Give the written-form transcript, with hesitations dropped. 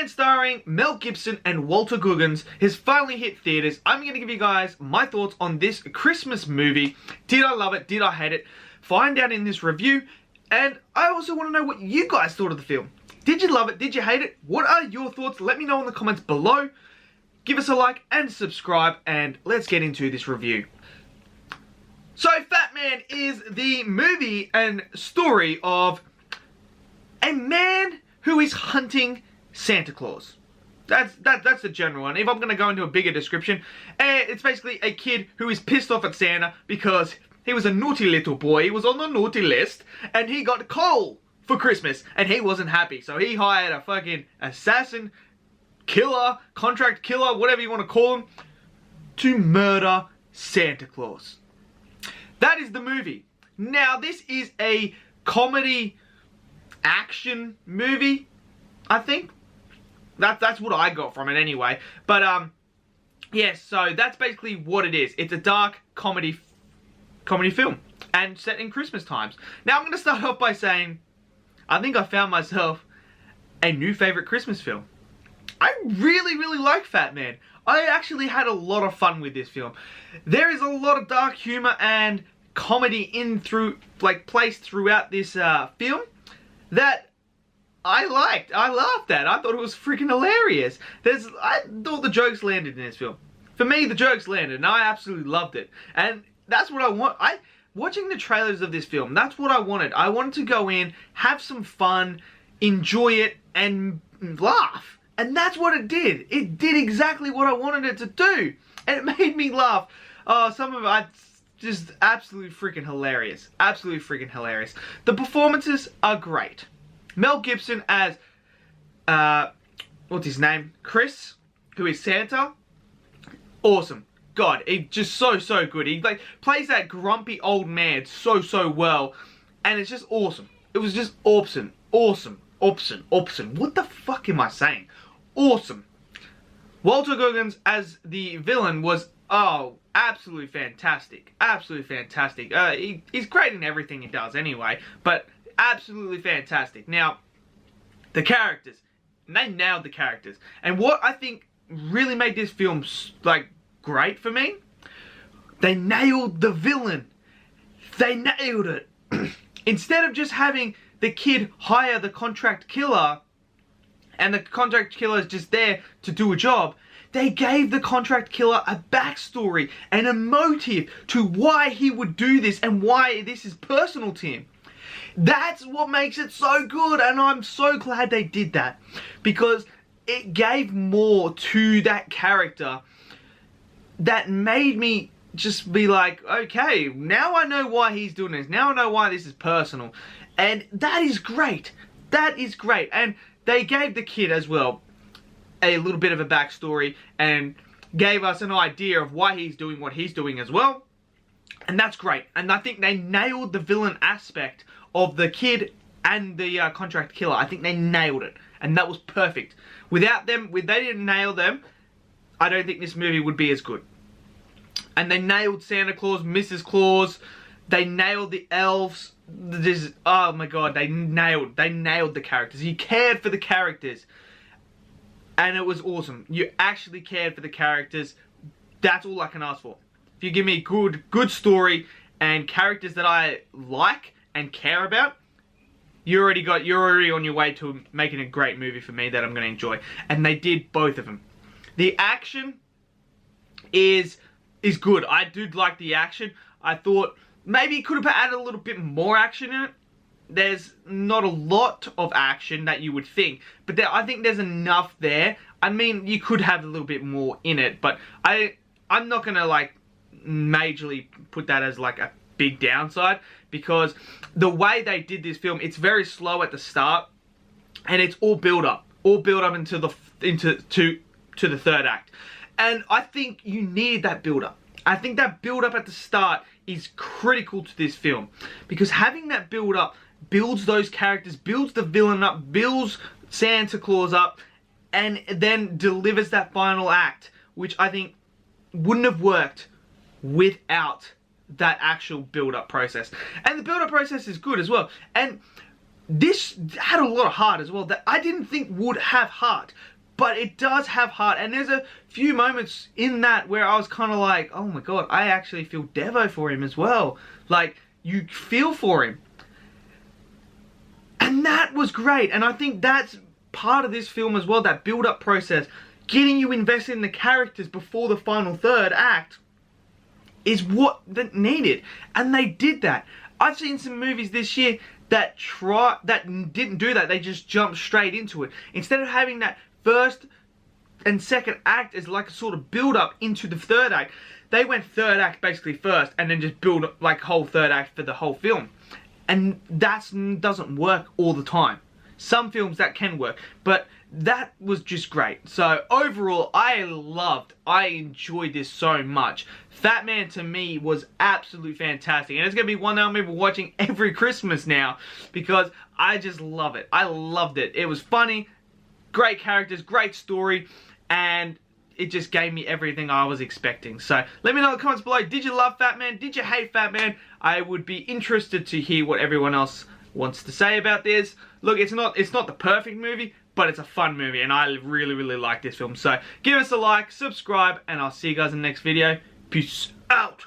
Fatman starring Mel Gibson and Walter Goggins has finally hit theaters. I'm going to give you guys my thoughts on this Christmas movie. Did I love it? Did I hate it? Find out in this review. And I also want to know what you guys thought of the film. Did you love it? Did you hate it? What are your thoughts? Let me know in the comments below. Give us a like and subscribe, and let's get into this review. So, Fatman is the movie and story of a man who is hunting Santa Claus. That's the general one. If I'm going to go into a bigger description, it's basically a kid who is pissed off at Santa because he was a naughty little boy. He was on the naughty list, and he got coal for Christmas, and he wasn't happy. So he hired a fucking assassin, killer, contract killer, whatever you want to call him, to murder Santa Claus. That is the movie. Now, this is a comedy action movie, I think. That's what I got from it anyway. But, yes, so that's basically what it is. It's a dark comedy film, and set in Christmas times. Now, I'm going to start off by saying, I think I found myself a new favourite Christmas film. I really like Fatman. I actually had a lot of fun with this film. There is a lot of dark humour and comedy placed throughout this film that I liked. I laughed at. I thought it was freaking hilarious. I thought the jokes landed in this film. For me, the jokes landed, and I absolutely loved it. And that's what I want. Watching the trailers of this film, that's what I wanted. I wanted to go in, have some fun, enjoy it, and laugh. And that's what it did. It did exactly what I wanted it to do. And it made me laugh. Some of it, just absolutely freaking hilarious. Absolutely freaking hilarious. The performances are great. Mel Gibson as, what's his name? Chris, who is Santa. Awesome. God, he's just so good. He plays that grumpy old man so well. And it's just awesome. It was just awesome. What the fuck am I saying? Awesome. Walter Goggins as the villain was, absolutely fantastic. Absolutely fantastic. He's great in everything he does anyway, but absolutely fantastic. Now, the characters. They nailed the characters. And what I think really made this film, great for me, they nailed the villain. They nailed it. Instead of just having the kid hire the contract killer, and the contract killer is just there to do a job, they gave the contract killer a backstory and a motive to why he would do this and why this is personal to him. That's what makes it so good, and I'm so glad they did that, because it gave more to that character that made me just be like, okay, now I know why he's doing this. Now I know why this is personal. And that is great. That is great. And they gave the kid as well a little bit of a backstory and gave us an idea of why he's doing what he's doing as well. And that's great. And I think they nailed the villain aspect of the kid and the contract killer. I think they nailed it. And that was perfect. Without them, if they didn't nail them, I don't think this movie would be as good. And they nailed Santa Claus, Mrs. Claus. They nailed the elves. Oh my god, they nailed the characters. You cared for the characters. And it was awesome. You actually cared for the characters. That's all I can ask for. If you give me a good story and characters that I like and care about, you're already on your way to making a great movie for me that I'm going to enjoy. And they did both of them. The action is good. I do like the action. I thought maybe it could have added a little bit more action in it. There's not a lot of action that you would think, but I think there's enough there. I mean, you could have a little bit more in it, but I'm not gonna majorly put that as a big downside, because the way they did this film, it's very slow at the start, and it's all build up into the third act. And I think you need that build up. I think that build up at the start is critical to this film, because having that build up builds those characters, builds the villain up, builds Santa Claus up, and then delivers that final act, which I think wouldn't have worked without that actual build-up process. And the build-up process is good as well. And this had a lot of heart as well that I didn't think would have heart. but it does have heart, and there's a few moments in that where I was kind of like, oh my god, I actually feel Devo for him as well. Like, you feel for him. And that was great, and I think that's part of this film as well, that build-up process, getting you invested in the characters before the final third act is what that needed, and they did that. I've seen some movies this year that didn't do that. They just jumped straight into it. Instead of having that first and second act as like a sort of build up into the third act, they went third act basically first and then just build up like whole third act for the whole film. And that doesn't work all the time. Some films that can work, but that was just great. So overall, I enjoyed this so much. Fatman to me was absolutely fantastic, and it's going to be one that I'm going to be watching every Christmas now because I just love it. I loved it. It was funny, great characters, great story, and it just gave me everything I was expecting. So let me know in the comments below, did you love Fatman? Did you hate Fatman? I would be interested to hear what everyone else wants to say about this. Look, it's not the perfect movie, but it's a fun movie, and I really like this film. So give us a like, subscribe, and I'll see you guys in the next video. Peace out.